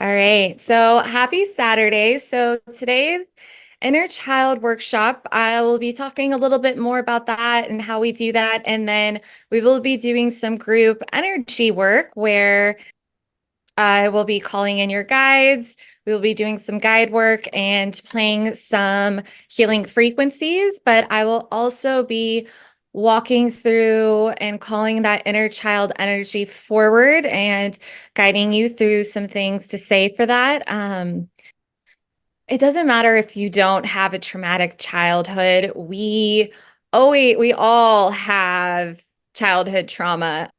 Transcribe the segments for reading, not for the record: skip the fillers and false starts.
All right. So happy Saturday. So today's inner child workshop, I will be talking a little bit more about that and how we do that. And then we will be doing some group energy work where I will be calling in your guides. We will be doing some guide work and playing some healing frequencies, but I will also be walking through and calling that inner child energy forward and guiding you through some things to say for that. It doesn't matter if you don't have a traumatic childhood. We all have childhood trauma.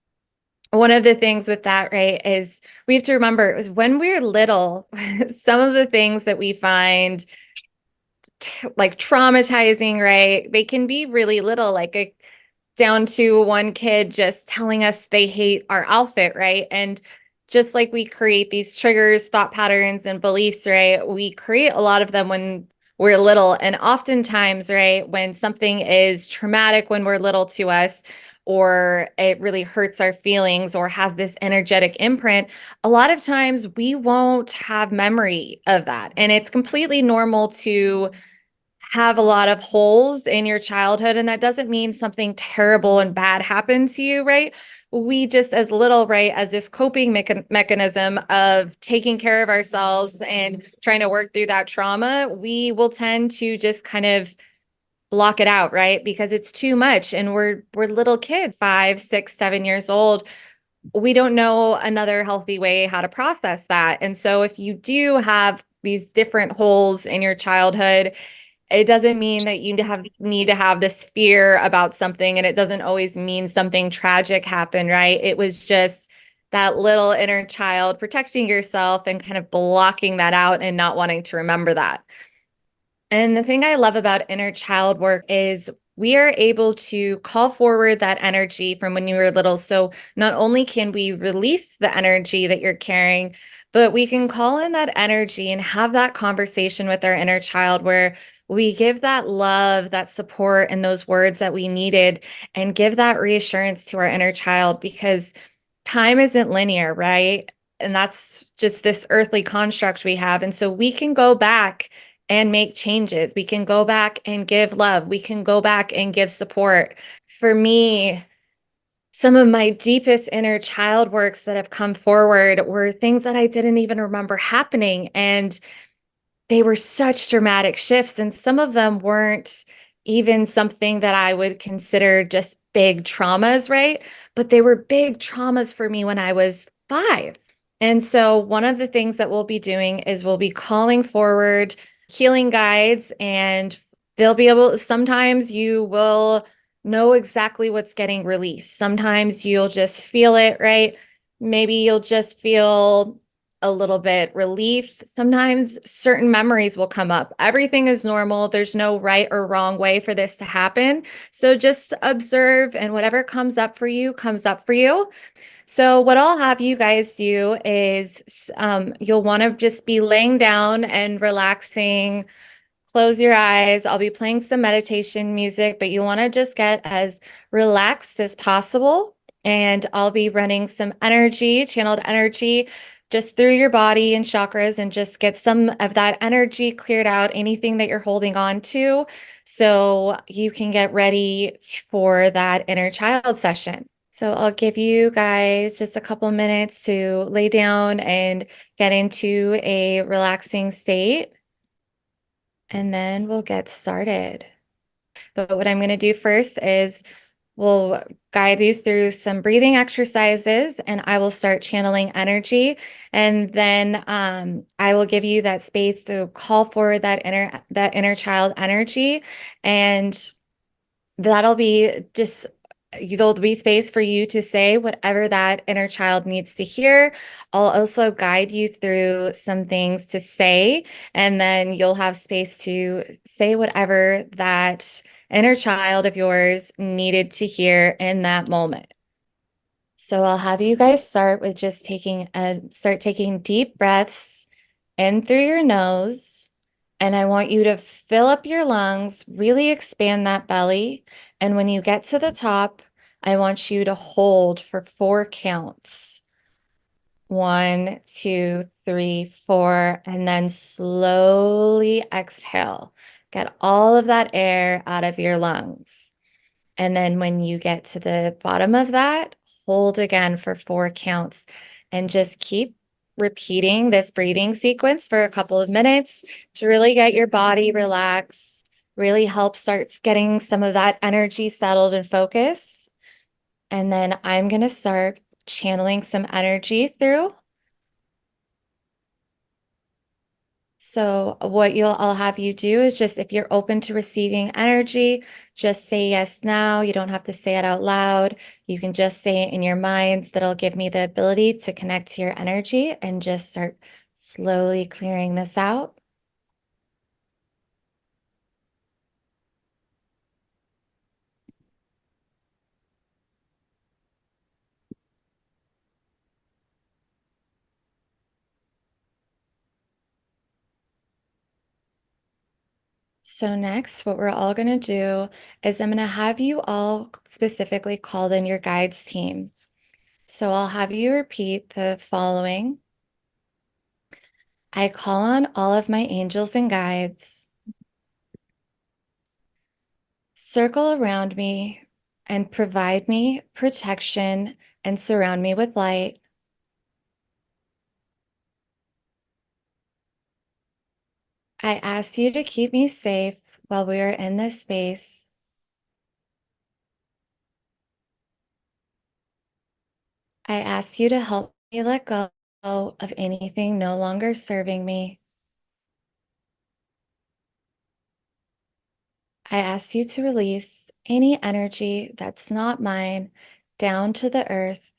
One of the things with that, right, is we have to remember it was when we're little, some of the things that we find like traumatizing, right? They can be really little, down to one kid just telling us they hate our outfit, right? And just like we create these triggers, thought patterns, and beliefs, right? We create a lot of them when we're little. And oftentimes, right, when something is traumatic when we're little to us, or it really hurts our feelings or has this energetic imprint, a lot of times we won't have memory of that. And it's completely normal to have a lot of holes in your childhood, and that doesn't mean something terrible and bad happened to you, right? We just, as little, right, as this coping mechanism of taking care of ourselves and trying to work through that trauma, we will tend to just kind of block it out, right? Because it's too much, and we're little kids, 5, 6, 7 years old. We don't know another healthy way how to process that. And so if you do have these different holes in your childhood, it doesn't mean that you need to have this fear about something, and it doesn't always mean something tragic happened, right? It was just that little inner child protecting yourself and kind of blocking that out and not wanting to remember that. And the thing I love about inner child work is we are able to call forward that energy from when you were little. So not only can we release the energy that you're carrying, but we can call in that energy and have that conversation with our inner child where we give that love, that support, and those words that we needed, and give that reassurance to our inner child because time isn't linear, right? And that's just this earthly construct we have. And so we can go back and make changes. We can go back and give love. We can go back and give support. For me, some of my deepest inner child works that have come forward were things that I didn't even remember happening. And they were such dramatic shifts. And some of them weren't even something that I would consider just big traumas, right? But they were big traumas for me when I was 5. And so, one of the things that we'll be doing is we'll be calling forward healing guides, and they'll be able, sometimes you will know exactly what's getting released. Sometimes you'll just feel it, right? Maybe you'll just feel a little bit relief. Sometimes certain memories will come up. Everything is normal. There's no right or wrong way for this to happen. So just observe, and whatever comes up for you comes up for you. So what I'll have you guys do is you'll want to just be laying down and relaxing. Close your eyes. I'll be playing some meditation music, but you want to just get as relaxed as possible. And I'll be running some energy, channeled energy, just through your body and chakras, and just get some of that energy cleared out, anything that you're holding on to, so you can get ready for that inner child session. So I'll give you guys just a couple minutes to lay down and get into a relaxing state, and then we'll get started. But what I'm going to do first is we'll guide you through some breathing exercises, and I will start channeling energy. And then I will give you that space to call forward that inner child energy. And that'll be just, there'll be space for you to say whatever that inner child needs to hear. I'll also guide you through some things to say, and then you'll have space to say whatever that inner child of yours needed to hear in that moment. So I'll have you guys start with just start taking deep breaths in through your nose. And I want you to fill up your lungs, really expand that belly. And when you get to the top, I want you to hold for 4 counts. One, two, three, four, and then slowly exhale. Get all of that air out of your lungs. And then when you get to the bottom of that, hold again for 4 counts and just keep repeating this breathing sequence for a couple of minutes to really get your body relaxed, really help starts getting some of that energy settled and focus. And then I'm going to start channeling some energy through. So what I'll have you do is just if you're open to receiving energy, just say yes now. You don't have to say it out loud. You can just say it in your mind. That'll give me the ability to connect to your energy and just start slowly clearing this out. So next, what we're all going to do is I'm going to have you all specifically called in your guides team. So I'll have you repeat the following. I call on all of my angels and guides. Circle around me and provide me protection and surround me with light. I ask you to keep me safe while we are in this space. I ask you to help me let go of anything no longer serving me. I ask you to release any energy that's not mine down to the earth.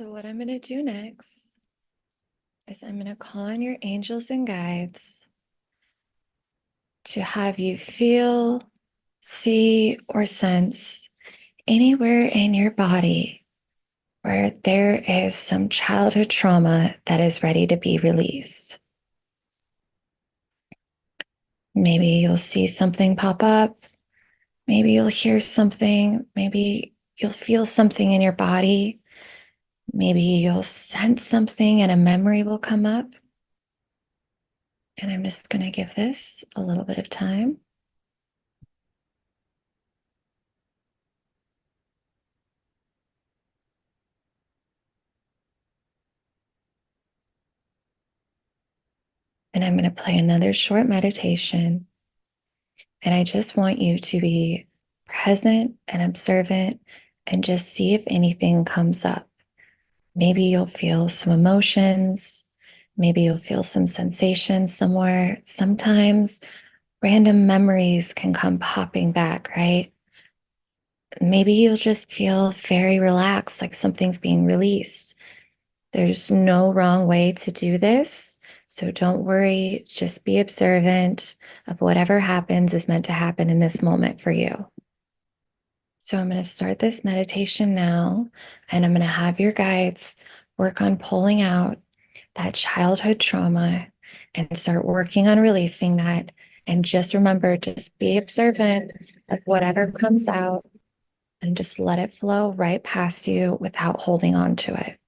So, what I'm going to do next is I'm going to call on your angels and guides to have you feel, see, or sense anywhere in your body where there is some childhood trauma that is ready to be released. Maybe you'll see something pop up. Maybe you'll hear something. Maybe you'll feel something in your body. Maybe you'll sense something and a memory will come up. And I'm just going to give this a little bit of time. And I'm going to play another short meditation. And I just want you to be present and observant and just see if anything comes up. Maybe you'll feel some emotions. Maybe you'll feel some sensations somewhere. Sometimes random memories can come popping back, right? Maybe you'll just feel very relaxed, like something's being released. There's no wrong way to do this. So don't worry, just be observant of whatever happens is meant to happen in this moment for you. So I'm going to start this meditation now, and I'm going to have your guides work on pulling out that childhood trauma and start working on releasing that. And just remember, just be observant of whatever comes out and just let it flow right past you without holding on to it.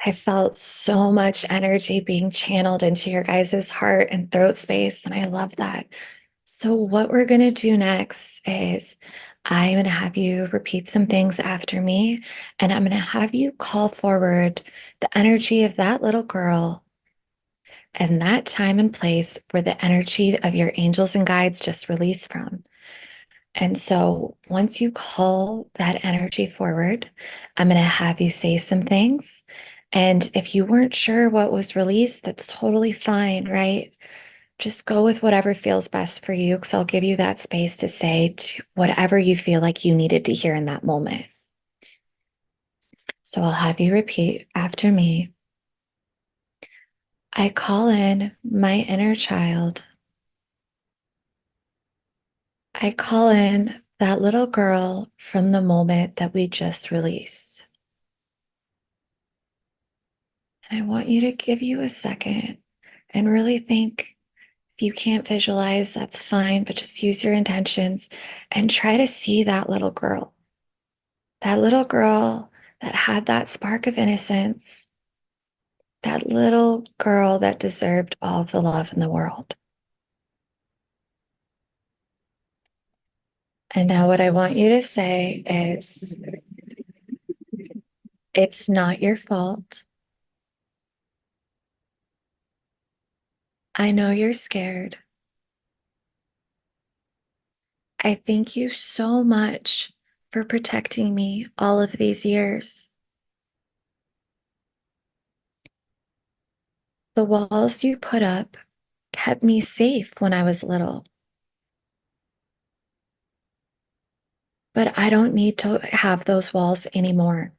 I felt so much energy being channeled into your guys' heart and throat space, and I love that. So, what we're going to do next is I'm going to have you repeat some things after me, and I'm going to have you call forward the energy of that little girl and that time and place where the energy of your angels and guides just released from. And so once you call that energy forward, I'm going to have you say some things. And if you weren't sure what was released, that's totally fine, right? Just go with whatever feels best for you, because I'll give you that space to say whatever you feel like you needed to hear in that moment. So I'll have you repeat after me. I call in my inner child. I call in that little girl from the moment that we just released. And I want you to give you a second and really think. If you can't visualize, that's fine, but just use your intentions and try to see that little girl that had that spark of innocence, that little girl that deserved all of the love in the world. And now, what I want you to say is, it's not your fault. I know you're scared. I thank you so much for protecting me all of these years. The walls you put up kept me safe when I was little, but I don't need to have those walls anymore.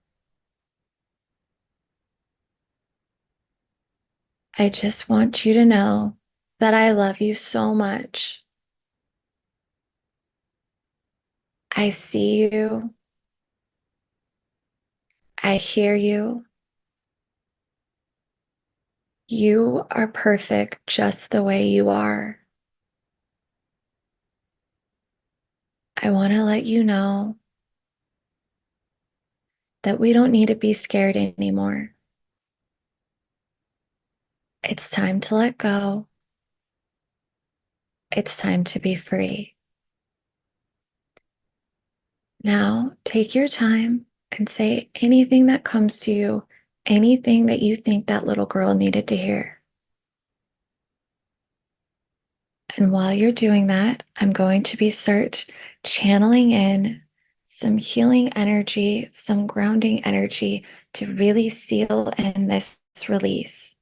I just want you to know that I love you so much. I see you. I hear you. You are perfect just the way you are. I want to let you know that we don't need to be scared anymore. It's time to let go. It's time to be free. Now, take your time and say anything that comes to you, anything that you think that little girl needed to hear. And while you're doing that, I'm going to start channeling in some healing energy, some grounding energy to really seal in this release.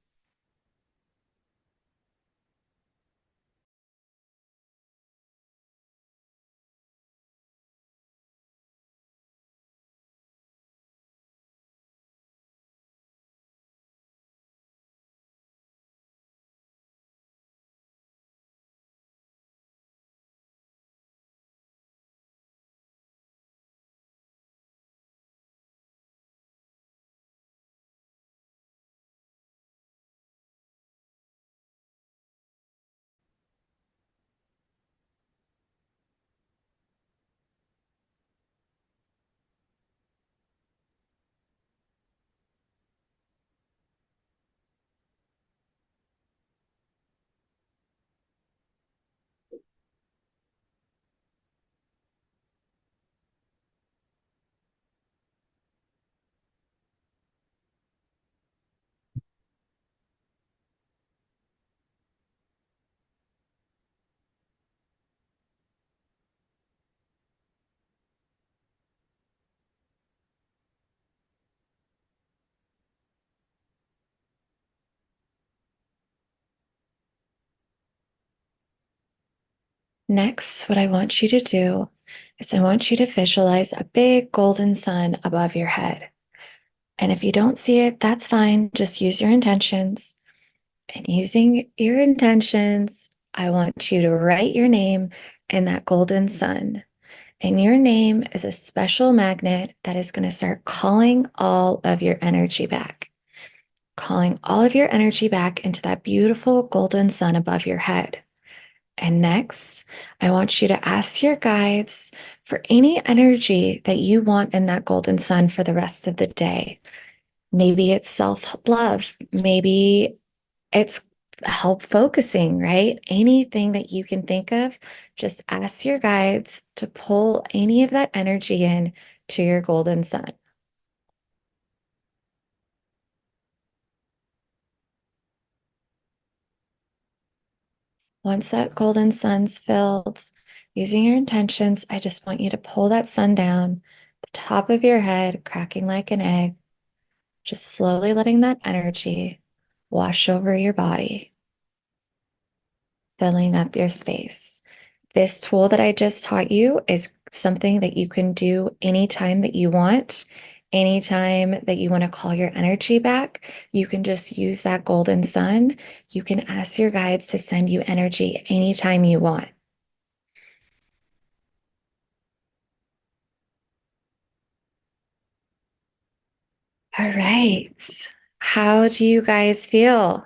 Next, what I want you to do is I want you to visualize a big golden sun above your head. And if you don't see it, that's fine. Just use your intentions. And using your intentions, I want you to write your name in that golden sun. And your name is a special magnet that is going to start calling all of your energy back, calling all of your energy back into that beautiful golden sun above your head. And next, I want you to ask your guides for any energy that you want in that golden sun for the rest of the day. Maybe it's self-love. Maybe it's help focusing, right? Anything that you can think of, just ask your guides to pull any of that energy in to your golden sun. Once that golden sun's filled, using your intentions, I just want you to pull that sun down the top of your head, cracking like an egg, just slowly letting that energy wash over your body, filling up your space. This tool that I just taught you is something that you can do anytime that you want. Anytime that you want to call your energy back, you can just use that golden sun. You can ask your guides to send you energy anytime you want. All right. How do you guys feel?